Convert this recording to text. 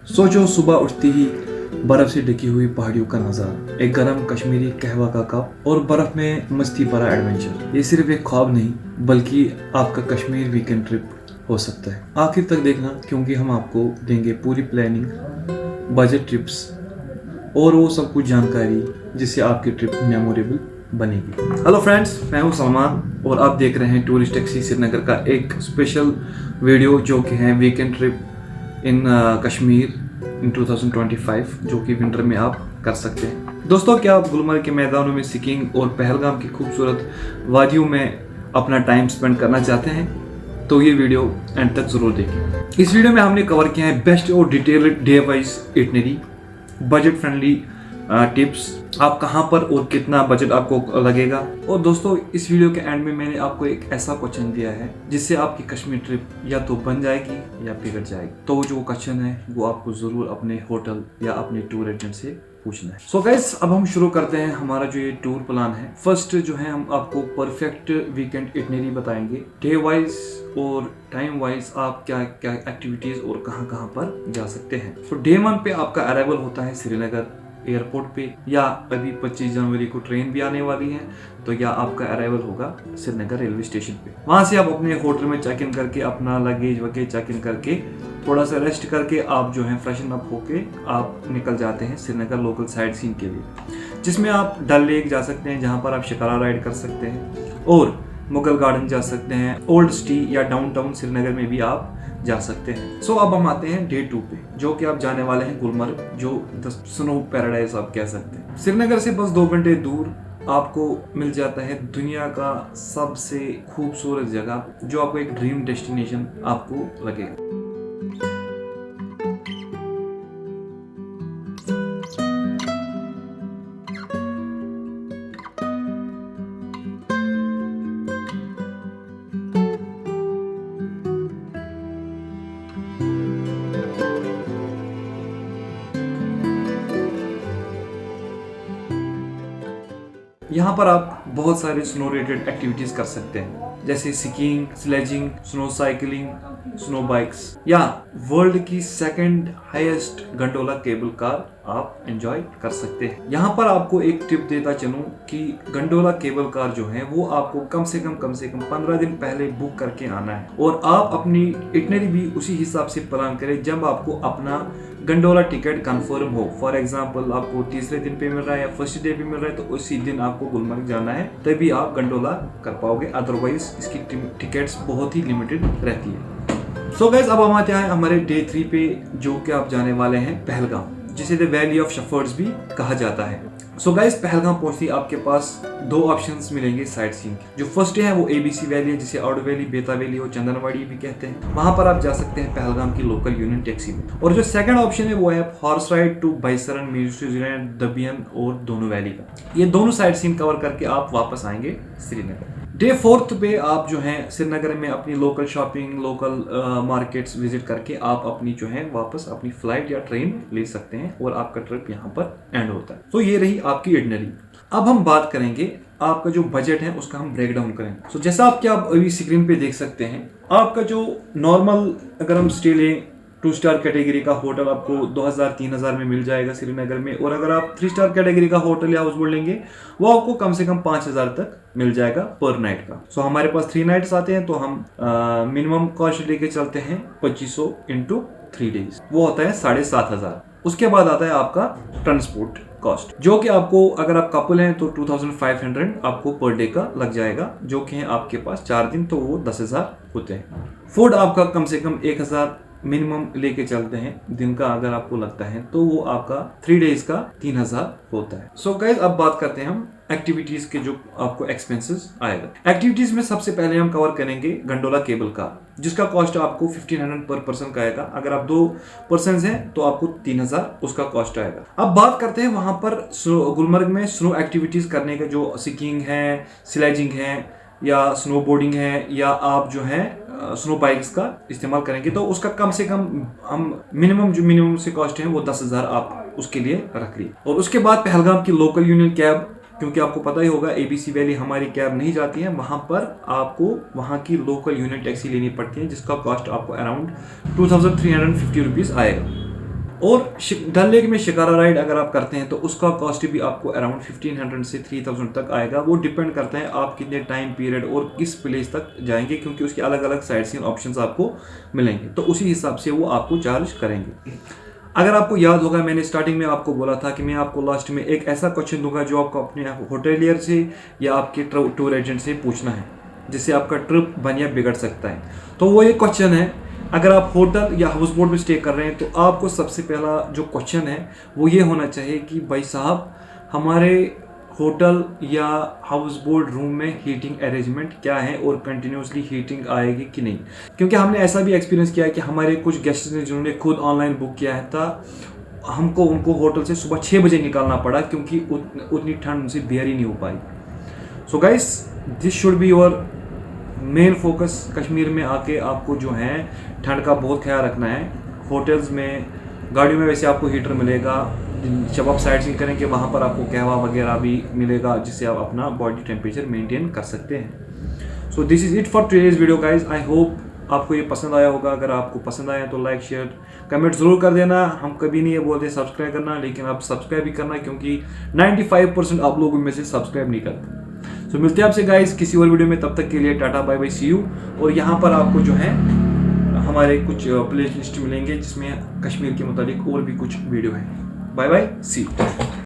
सोचो सुबह उठती ही बर्फ से ढकी हुई पहाड़ियों का नज़ारा, एक गर्म कश्मीरी कहवा का कप और बर्फ में मस्ती भरा एडवेंचर। ये सिर्फ एक ख्वाब नहीं बल्कि आपका कश्मीर वीकेंड ट्रिप हो सकता है। आखिर तक देखना क्योंकि हम आपको देंगे पूरी प्लानिंग, बजट टिप्स और वो सब कुछ जानकारी जिससे आपकी ट्रिप मेमोरेबल बनेगी। हेलो फ्रेंड्स, मैं हूं सलमान और आप देख रहे हैं टूरिस्ट टैक्सी श्रीनगर का एक स्पेशल वीडियो जो कि है वीकेंड ट्रिप इन कश्मीर इन 2025 जो कि विंटर में आप कर सकते हैं। दोस्तों, क्या आप गुलमर्ग के मैदानों में स्कीइंग और पहलगाम की खूबसूरत वादियों में अपना टाइम स्पेंड करना चाहते हैं तो ये वीडियो एंड तक जरूर देखें। इस वीडियो में हमने कवर किया है बेस्ट और detailed day wise itinerary, budget friendly tips, आप कहां पर और कितना बजट आपको लगेगा। और दोस्तों, इस वीडियो के एंड में मैंने आपको एक ऐसा क्वेश्चन दिया है जिससे आपकी कश्मीर ट्रिप या तो बन जाएगी या बिगड़ जाएगी। तो जो क्वेश्चन है वो आपको जरूर अपने होटल या अपने टूर एजेंट से पूछना है। सो गाइस, अब हम शुरू करते हैं हमारा जो ये टूर प्लान है। फर्स्ट जो है हम आपको परफेक्ट वीकेंड इटनरी बताएंगे, डे वाइज और टाइम वाइज आप क्या क्या एक्टिविटीज और कहां पर जा सकते हैं। तो डे 1 पे आपका अराइवल होता है श्रीनगर एयरपोर्ट पे, या अभी 25 जनवरी को ट्रेन भी आने वाली है तो या आपका अराइवल होगा श्रीनगर रेलवे स्टेशन पे। वहां से आप अपने होटल में चेक इन करके अपना लगेज वगैरह चेक इन करके थोड़ा सा रेस्ट करके आप जो है फ्रेशन अप होके आप निकल जाते हैं श्रीनगर लोकल साइट सीन के लिए, जिसमें आप डल लेक जा सकते हैं जहां पर आप शिकारा राइड कर सकते हैं और मुगल गार्डन जा सकते हैं, ओल्ड सिटी या डाउनटाउन श्रीनगर में भी आप जा सकते हैं। सो अब हम आते हैं डे 2 पे जो कि आप जाने वाले हैं गुलमर्ग, जो द स्नो पैराडाइज आप कह सकते हैं। श्रीनगर से बस 2 घंटे दूर आपको मिल जाता है दुनिया का सबसे खूबसूरत जगह जो आपको एक ड्रीम डेस्टिनेशन आपको लगेगा। यहाँ पर आप बहुत सारे स्नो रिलेटेड एक्टिविटीज कर सकते हैं जैसे skiing, sledging, snow cycling, snow bikes या वर्ल्ड की second highest gondola cable car आप एंजॉय कर सकते हैं। यहाँ पर आपको एक टिप देता चलूं कि गंडोला केबल कार जो है वो आपको कम से कम 15 दिन पहले बुक करके आना है और आप अपनी इटनरी भी उसी हिसाब से प्लान करें जब आपको अपना गंडोला टिकट कंफर्म हो। फॉर एग्जांपल, आपको तीसरे दिन पे मिल रहा है या फर्स्ट डे पे मिल रहा है तो उसी दिन आपको गुलमर्ग जाना है तभी आप गंडोला कर पाओगे, अदरवाइज इसकी टिकट्स बहुत ही लिमिटेड रहती है। सो गाइस, अब हम आते हैं हमारे डे 3 पे जो कि आप जाने वाले हैं पहलगाम, जिसे द वैली ऑफ शेफर्ड्स भी कहा जाता है। सो गाइस, पहलगाम पहुंचते आपके पास 2 ऑप्शंस मिलेंगे साइट सीइंग। जो फर्स्ट है वो एबीसी वैली है जिसे औड वैली, बेता वैली और चंदनवाड़ी भी कहते हैं। वहां पर आप जा सकते हैं पहलगाम की लोकल यूनियन टैक्सी में। और जो सेकंड ऑप्शन है वो है हॉर्स राइड टू बाइसरन, न्यूजीलैंड, दबियन और दोनों वैली का। ये दोनों साइट सीइंग कवर करके आप वापस आएंगे श्रीनगर। डे 4 पे आप जो है श्रीनगर में अपनी local shopping, local markets visit करके आप अपनी जो है वापस अपनी फ्लाइट या ट्रेन ले सकते हैं और आपका ट्रिप यहाँ पर एंड होता है। तो ये रही आपकी इटनरी। अब हम बात करेंगे आपका जो बजट है उसका हम ब्रेक डाउन करेंगे। सो जैसा आप अभी स्क्रीन पे देख सकते हैं, आपका जो नॉर्मल अगर हम स्टे लें 2 स्टार कैटेगरी का होटल आपको 2000-3000 में मिल जाएगा श्रीनगर में, और अगर आप 3 स्टार कैटेगरी का होटल या हाउस बोट लेंगे वो आपको कम से कम 5000 तक मिल जाएगा पर नाइट का। सो हमारे पास 3 नाइट्स आते हैं तो हम मिनिमम कॉस्ट लेके चलते हैं 2500 इंटू 3 डेज, वो होता है 7500। उसके बाद आता है आपका ट्रांसपोर्ट कॉस्ट जो कि आपको अगर आप कपल हैं तो 2500 आपको पर डे का लग जाएगा, जो कि है आपके पास 4 दिन तो वो 10,000 होते हैं। फूड आपका कम से कम 1000 मिनिमम लेके चलते हैं दिन का, अगर आपको लगता है तो वो आपका 3 डेज का 3000 होता है। सो गाइस, अब बात करते हैं हम एक्टिविटीज के जो आपको एक्सपेंसेस आएगा। एक्टिविटीज में सबसे पहले हम कवर करेंगे गंडोला केबल कार, जिसका कॉस्ट आपको 1500 पर पर्सन का आएगा। अगर आप 2 पर्सन हैं तो आपको 3000 उसका कॉस्ट आएगा। अब बात करते हैं वहां पर गुलमर्ग में स्नो एक्टिविटीज करने का, जो स्कीइंग है, स्लेजिंग है या स्नो बोर्डिंग है या आप जो है स्नो बाइक्स का इस्तेमाल करेंगे तो उसका कम से कम हम मिनिमम से कॉस्ट है वो 10,000 आप उसके लिए रख ली। और उसके बाद पहलगाम की लोकल यूनियन कैब, क्योंकि आपको पता ही होगा एबीसी वैली हमारी कैब नहीं जाती है, वहां पर आपको वहां की लोकल यूनियन टैक्सी लेनी पड़ती है जिसका कॉस्ट आपको अराउंड 2350 रुपीज आएगा। और डल लेक में शिकारा राइड अगर आप करते हैं तो उसका कॉस्ट भी आपको अराउंड 1500 से 3000 तक आएगा। वो डिपेंड करता है आप कितने टाइम पीरियड और किस प्लेस तक जाएंगे, क्योंकि उसके अलग अलग साइट सीइंग ऑप्शंस आपको मिलेंगे, तो उसी हिसाब से वो आपको चार्ज करेंगे। अगर आपको याद होगा मैंने स्टार्टिंग में आपको बोला था कि मैं आपको लास्ट में एक ऐसा क्वेश्चन दूंगा जो आपको अपने होटेलियर से या आपके टूर एजेंट से पूछना है, जिससे आपका ट्रिप बन या बिगड़ सकता है। तो वो ये क्वेश्चन है, अगर आप होटल या हाउस बोट में स्टे कर रहे हैं तो आपको सबसे पहला जो क्वेश्चन है वो ये होना चाहिए कि भाई साहब हमारे होटल या हाउस बोट रूम में हीटिंग अरेंजमेंट क्या है और कंटिन्यूसली हीटिंग आएगी कि नहीं। क्योंकि हमने ऐसा भी एक्सपीरियंस किया है कि हमारे कुछ गेस्ट्स ने जिन्होंने खुद ऑनलाइन बुक किया है था, हमको उनको होटल से सुबह 6 बजे निकालना पड़ा क्योंकि उतनी ठंड उनसे बेयर ही नहीं हो पाई। So guys, this should be your main focus. Kashmir में आके आपको जो है ठंड का बहुत ख्याल रखना है। होटल्स में, गाड़ियों में वैसे आपको हीटर मिलेगा, जब आप साइट सीइंग करेंगे वहाँ पर आपको कहवा वगैरह भी मिलेगा, जिससे आप अपना बॉडी टेम्परेचर मेंटेन कर सकते हैं। So this is it for today's video guys. I hope आपको ये पसंद आया होगा। अगर आपको पसंद आया तो लाइक शेयर कमेंट ज़रूर कर देना। हम कभी नहीं ये बोलते सब्सक्राइब करना, लेकिन आप सब्सक्राइब भी करना, क्योंकि 95% आप लोगों में से सब्सक्राइब नहीं करते। सो मिलते हैं आपसे गाइज किसी और वीडियो में, तब तक के लिए tata bye bye see you. और यहाँ पर आपको जो है हमारे कुछ प्ले लिस्ट मिलेंगे जिसमें कश्मीर के मुताबिक और भी कुछ वीडियो है। Bye bye see you.